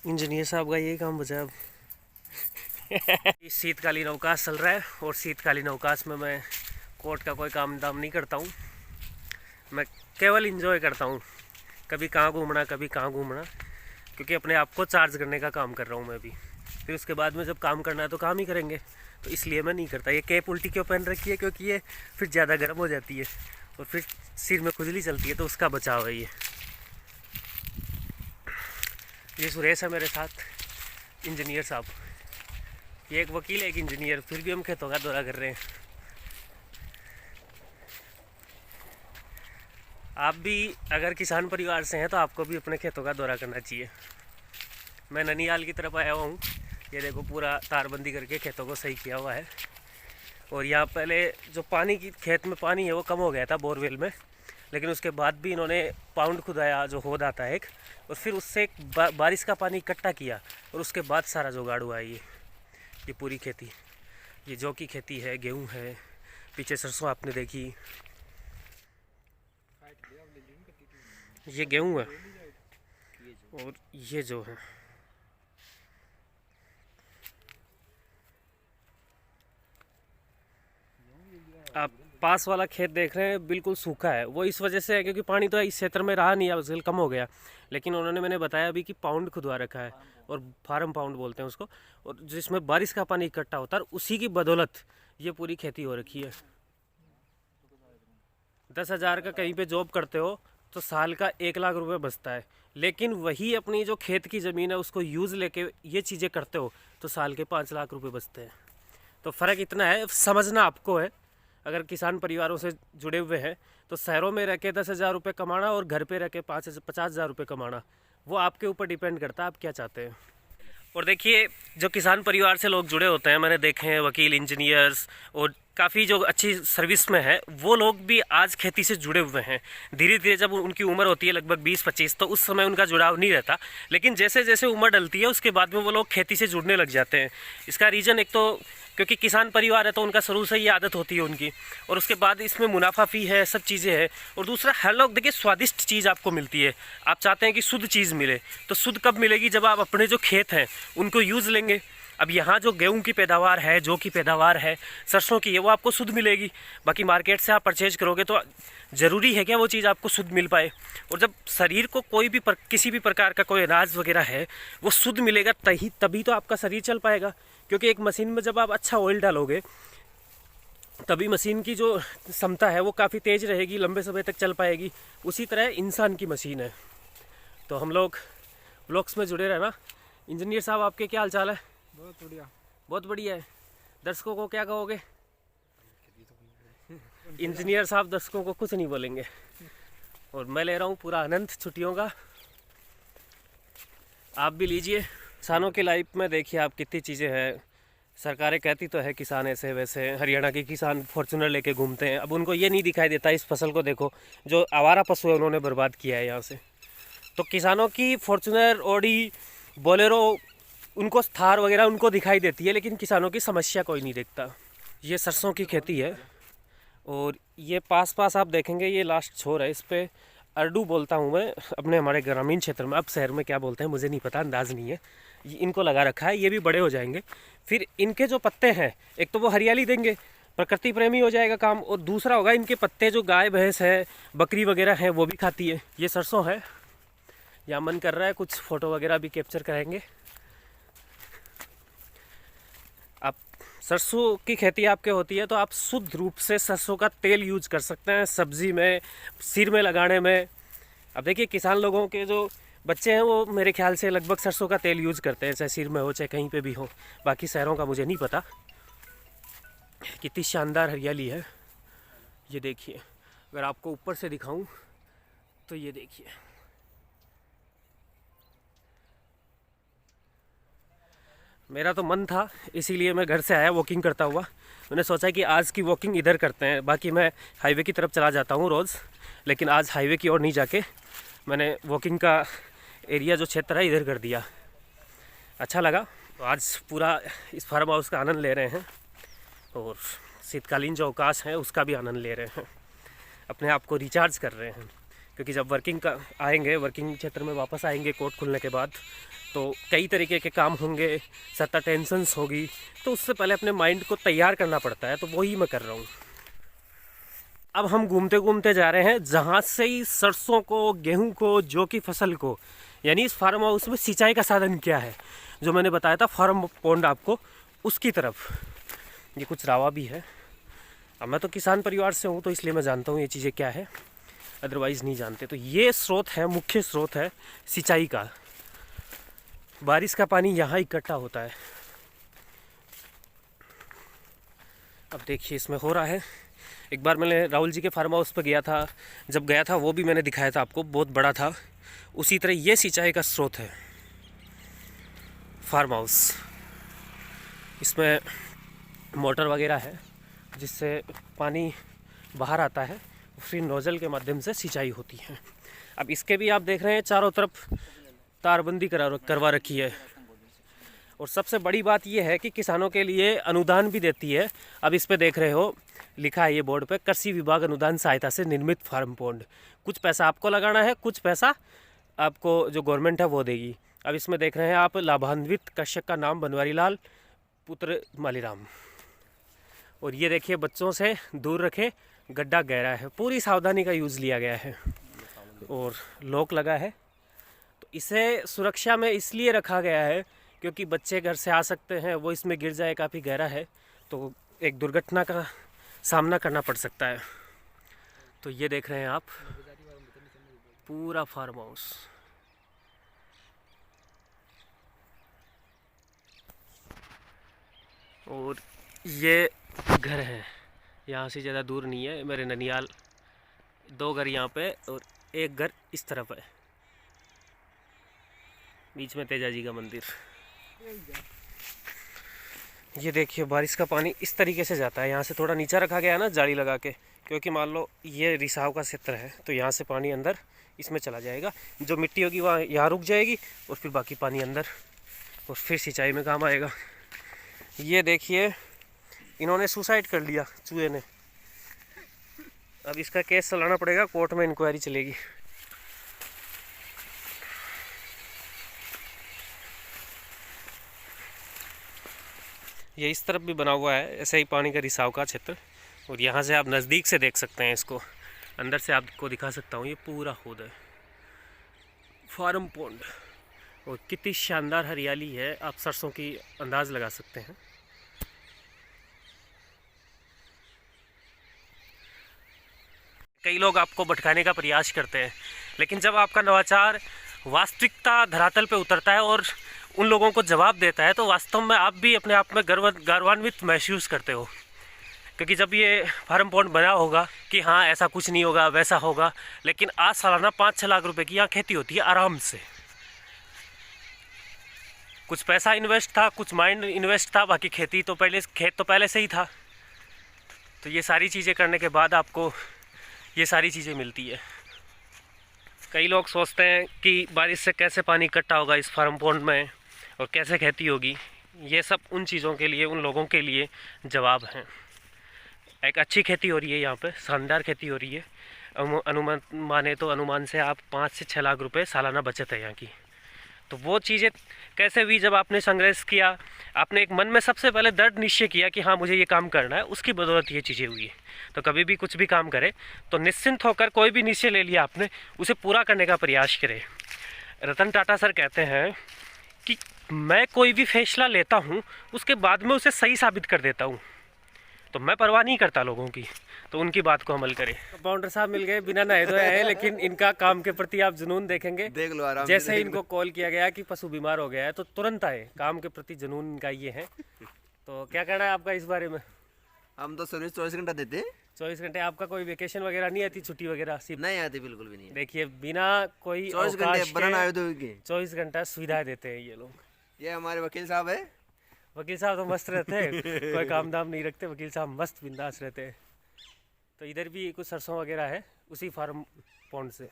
Engineer साहब का यही काम बचा अब। शीतकालीन अवकाश चल रहा है और शीतकालीन अवकाश में मैं कोर्ट का कोई काम दाम नहीं करता हूँ। मैं केवल इंजॉय करता हूँ, कभी कहाँ घूमना कभी कहाँ घूमना, क्योंकि अपने आप को चार्ज करने का काम कर रहा हूँ मैं भी। फिर उसके बाद में जब काम करना है तो काम ही करेंगे, तो इसलिए मैं नहीं करता। ये कैप उल्टी क्यों पहन रखी है, क्योंकि ये फिर ज़्यादा गर्म हो जाती है और फिर सिर में खुजली चलती है, तो उसका बचाव है ये सुरेश है मेरे साथ, इंजीनियर साहब। ये एक वकील है एक इंजीनियर, फिर भी हम खेतों का दौरा कर रहे हैं। आप भी अगर किसान परिवार से हैं तो आपको भी अपने खेतों का दौरा करना चाहिए। मैं ननियाल की तरफ आया हुआ हूँ। ये देखो पूरा तारबंदी करके खेतों को सही किया हुआ है। और यहाँ पहले जो पानी की खेत में पानी है वो कम हो गया था बोरवेल में, लेकिन उसके बाद भी इन्होंने पाउंड खुदाया, जो होद आता है एक, और फिर उससे एक बारिश का पानी इकट्ठा किया और उसके बाद सारा जुगाड़ हुआ है। ये पूरी खेती, ये जौ की खेती है, गेहूँ है, पीछे सरसों आपने देखी, ये गेहूँ है और ये जो है आप पास वाला खेत देख रहे हैं, बिल्कुल सूखा है। वो इस वजह से है क्योंकि पानी तो इस क्षेत्र में रहा नहीं, अब कम हो गया। लेकिन उन्होंने, मैंने बताया अभी कि पाउंड खुदवा रखा है, और फार्म पाउंड बोलते हैं उसको, और जिसमें बारिश का पानी इकट्ठा होता है, उसी की बदौलत ये पूरी खेती हो रखी है। 10,000 का कहीं पे जॉब करते हो तो साल का 1 लाख रुपए बचता है, लेकिन वही अपनी जो खेत की ज़मीन है उसको यूज़ लेके ये चीज़ें करते हो तो साल के 5 लाख रुपए बचते हैं। तो फ़र्क इतना है, समझना आपको है। अगर किसान परिवारों से जुड़े हुए हैं तो शहरों में रह के 10,000 रुपये कमाना और घर पे रह के 50,000 रुपये कमाना, वो आपके ऊपर डिपेंड करता है आप क्या चाहते हैं। और देखिए, जो किसान परिवार से लोग जुड़े होते हैं, मैंने देखे हैं वकील, इंजीनियर्स और काफ़ी जो अच्छी सर्विस में है, वो लोग भी आज खेती से जुड़े हुए हैं। धीरे धीरे जब उनकी उम्र होती है लगभग 20-25, तो उस समय उनका जुड़ाव नहीं रहता, लेकिन जैसे जैसे उम्र डलती है उसके बाद में वो लोग खेती से जुड़ने लग जाते हैं। इसका रीज़न एक तो क्योंकि किसान परिवार है तो उनका शुरू से ही आदत होती है उनकी, और उसके बाद इसमें मुनाफा भी है, सब चीज़ें हैं। और दूसरा, हर लोग देखिए स्वादिष्ट चीज़ आपको मिलती है, आप चाहते हैं कि शुद्ध चीज़ मिले, तो शुद्ध कब मिलेगी, जब आप अपने जो खेत हैं उनको यूज़ लेंगे। अब यहाँ जो गेहूं की पैदावार है, जौ की पैदावार है, सरसों की है, वो आपको शुद्ध मिलेगी। बाकी मार्केट से आप परचेज करोगे तो ज़रूरी है क्या वो चीज़ आपको शुद्ध मिल पाए। और जब शरीर को कोई भी किसी भी प्रकार का कोई अनाज वगैरह है वो शुद्ध मिलेगा, तभी तो आपका शरीर चल पाएगा। क्योंकि एक मशीन में जब आप अच्छा ऑयल डालोगे तभी मशीन की जो क्षमता है वो काफ़ी तेज़ रहेगी, लंबे समय तक चल पाएगी। उसी तरह इंसान की मशीन है। तो हम लोग ब्लॉग्स में जुड़े रहना। इंजीनियर साहब, आपके क्या हाल चाल है? बहुत बढ़िया। बहुत बढ़िया है। दर्शकों को क्या कहोगे? इंजीनियर साहब दर्शकों को कुछ नहीं बोलेंगे, और मैं ले रहा हूँ पूरा आनंद छुट्टियों का। आप भी लीजिए। किसानों की लाइफ में देखिए आप कितनी चीज़ें हैं। सरकारें कहती तो है किसान ऐसे वैसे, हरियाणा के किसान फॉर्चूनर लेके घूमते हैं, अब उनको ये नहीं दिखाई देता इस फसल को देखो जो आवारा पशु है उन्होंने बर्बाद किया है यहाँ से। तो किसानों की फॉर्चूनर, ऑडी, बोलेरो, उनको थार वगैरह उनको दिखाई देती है, लेकिन किसानों की समस्या कोई नहीं देखता। ये सरसों की खेती है, और ये पास पास आप देखेंगे ये लास्ट छोर है, इस पर अर्डू बोलता हूँ मैं अपने हमारे ग्रामीण क्षेत्र में। अब शहर में क्या बोलते हैं मुझे नहीं पता, अंदाज़ नहीं है। इनको लगा रखा है, ये भी बड़े हो जाएंगे। फिर इनके जो पत्ते हैं, एक तो वो हरियाली देंगे, प्रकृति प्रेमी हो जाएगा काम, और दूसरा होगा इनके पत्ते जो गाय भैंस है, बकरी वगैरह है, वो भी खाती है। ये सरसों है, या मन कर रहा है कुछ फ़ोटो वगैरह भी कैप्चर करेंगे। आप सरसों की खेती आपके होती है तो आप शुद्ध रूप से सरसों का तेल यूज कर सकते हैं सब्जी में, सिर में लगाने में। अब देखिए, किसान लोगों के जो बच्चे हैं वो मेरे ख्याल से लगभग सरसों का तेल यूज़ करते हैं, चाहे सिर में हो चाहे कहीं पे भी हो। बाकी शहरों का मुझे नहीं पता। कितनी शानदार हरियाली है, ये देखिए। अगर आपको ऊपर से दिखाऊं तो ये देखिए, मेरा तो मन था इसीलिए मैं घर से आया वॉकिंग करता हुआ। मैंने सोचा कि आज की वॉकिंग इधर करते हैं। बाकी मैं हाईवे की तरफ चला जाता हूँ रोज़, लेकिन आज हाईवे की ओर नहीं जाके मैंने वॉकिंग का एरिया जो क्षेत्र है इधर कर दिया। अच्छा लगा। तो आज पूरा इस फार्म हाउस का आनंद ले रहे हैं, और शीतकालीन जो अवकाश है उसका भी आनंद ले रहे हैं, अपने आप को रिचार्ज कर रहे हैं। क्योंकि जब वर्किंग क्षेत्र में वापस आएंगे कोर्ट खुलने के बाद, तो कई तरीके के काम होंगे, सत्ता टेंशन्स होगी, तो उससे पहले अपने माइंड को तैयार करना पड़ता है। तो वही मैं कर रहा हूँ। अब हम घूमते घूमते जा रहे हैं जहाँ से ही सरसों को, गेहूं को, जौ की फसल को, यानी इस फार्म हाउस में सिंचाई का साधन क्या है, जो मैंने बताया था फार्म पॉन्ड आपको, उसकी तरफ। ये कुछ रावा भी है। अब मैं तो किसान परिवार से हूँ तो इसलिए मैं जानता हूँ ये चीज़ें क्या है, अदरवाइज़ नहीं जानते। तो ये स्रोत है, मुख्य स्रोत है सिंचाई का। बारिश का पानी यहाँ इकट्ठा होता है। अब देखिए इसमें हो रहा है। एक बार मैंने राहुल जी के फार्म हाउस पर गया था, जब गया था वो भी मैंने दिखाया था आपको, बहुत बड़ा था। उसी तरह ये सिंचाई का स्रोत है फार्म हाउस। इसमें मोटर वगैरह है जिससे पानी बाहर आता है, फिर नोजल के माध्यम से सिंचाई होती है। अब इसके भी आप देख रहे हैं चारों तरफ तारबंदी करवा रखी है। और सबसे बड़ी बात यह है कि किसानों के लिए अनुदान भी देती है। अब इस पे देख रहे हो लिखा है ये बोर्ड पे, कृषि विभाग अनुदान सहायता से निर्मित फार्म पॉन्ड। कुछ पैसा आपको लगाना है, कुछ पैसा आपको जो गवर्नमेंट है वो देगी। अब इसमें देख रहे हैं आप, लाभान्वित कृषक का नाम बनवारी लाल पुत्र मालीराम। और ये देखिए बच्चों से दूर रखे, गड्ढा गहरा है, पूरी सावधानी का यूज़ लिया गया है और लॉक लगा है। तो इसे सुरक्षा में इसलिए रखा गया है क्योंकि बच्चे घर से आ सकते हैं, वो इसमें गिर जाए, काफ़ी गहरा है तो एक दुर्घटना का सामना करना पड़ सकता है। तो ये देख रहे हैं आप पूरा फार्म हाउस। और ये घर है, यहाँ से ज़्यादा दूर नहीं है, मेरे ननियाल। 2 घर यहाँ पे और एक घर इस तरफ है, बीच में तेजा जी का मंदिर। ये देखिए बारिश का पानी इस तरीके से जाता है। यहाँ से थोड़ा नीचा रखा गया है ना जाली लगा के, क्योंकि मान लो ये रिसाव का क्षेत्र है तो यहाँ से पानी अंदर इसमें चला जाएगा। जो मिट्टी होगी वहाँ यहाँ रुक जाएगी और फिर बाकी पानी अंदर, और फिर सिंचाई में काम आएगा। ये देखिए इन्होंने सुसाइड कर लिया चूहे ने। अब इसका केस चलाना पड़ेगा, कोर्ट में इंक्वायरी चलेगी। ये इस तरफ भी बना हुआ है ऐसे ही पानी का रिसाव का क्षेत्र। और यहाँ से आप नज़दीक से देख सकते हैं इसको, अंदर से आपको दिखा सकता हूँ। ये पूरा खुद है फार्म पॉन्ड और कितनी शानदार हरियाली है, आप सरसों की अंदाज लगा सकते हैं। कई लोग आपको भटकाने का प्रयास करते हैं, लेकिन जब आपका नवाचार वास्तविकता धरातल पे उतरता है और उन लोगों को जवाब देता है तो वास्तव में आप भी अपने आप में गौरवान्वित महसूस करते हो। क्योंकि जब ये फार्म पॉन्ड बना होगा कि हाँ ऐसा कुछ नहीं होगा, वैसा होगा, लेकिन आज सालाना 5-6 लाख रुपए की यहाँ खेती होती है आराम से। कुछ पैसा इन्वेस्ट था, कुछ माइंड इन्वेस्ट था, बाकी खेत तो पहले से ही था। तो ये सारी चीज़ें करने के बाद आपको ये सारी चीज़ें मिलती है। कई लोग सोचते हैं कि बारिश से कैसे पानी इकट्ठा होगा इस फार्म पॉन्ड में और कैसे खेती होगी। ये सब उन चीज़ों के लिए, उन लोगों के लिए जवाब हैं। एक अच्छी खेती हो रही है यहाँ पे, शानदार खेती हो रही है। अनुमान माने तो अनुमान से आप 5 से 6 लाख रुपए सालाना बचत है यहाँ की। तो वो चीज़ें कैसे हुई, जब आपने संघर्ष किया, आपने एक मन में सबसे पहले दृढ़ निश्चय किया कि हाँ मुझे ये काम करना है, उसकी बदौलत ये चीज़ें हुई है। तो कभी भी कुछ भी काम करें तो निश्चिंत होकर, कोई भी निश्चय ले लिया आपने, उसे पूरा करने का प्रयास करें। रतन टाटा सर कहते हैं कि मैं कोई भी फैसला लेता हूँ उसके बाद में उसे सही साबित कर देता हूँ, तो मैं परवाह नहीं करता लोगों की। तो उनकी बात को अमल करें। कंपाउंडर साहब मिल गए, बिना नहाए धोए हैं, लेकिन इनका काम के प्रति आप जुनून देखेंगे। देख लो आराम। जैसे इनको कॉल किया गया कि पशु बीमार हो गया है तो तुरंत आए, काम के प्रति जुनून इनका ये है। तो क्या कहना है आपका इस बारे में? हम तो सर्विस 24 घंटा देते हैं। 24 घंटे। आपका कोई वेकेशन वगैरह नहीं आती, छुट्टी वगैरह? सिर्फ नहीं आती, बिल्कुल भी नहीं। देखिए बिना कोई 24 घंटे 24 घंटा सुविधाएं देते हैं ये लोग। ये हमारे वकील साहब है। वकील साहब तो मस्त रहते हैं, कोई काम धाम नहीं रखते, वकील साहब मस्त बिंदास रहते हैं। तो इधर भी कुछ सरसों वगैरह है उसी फार्म पॉन्ड से।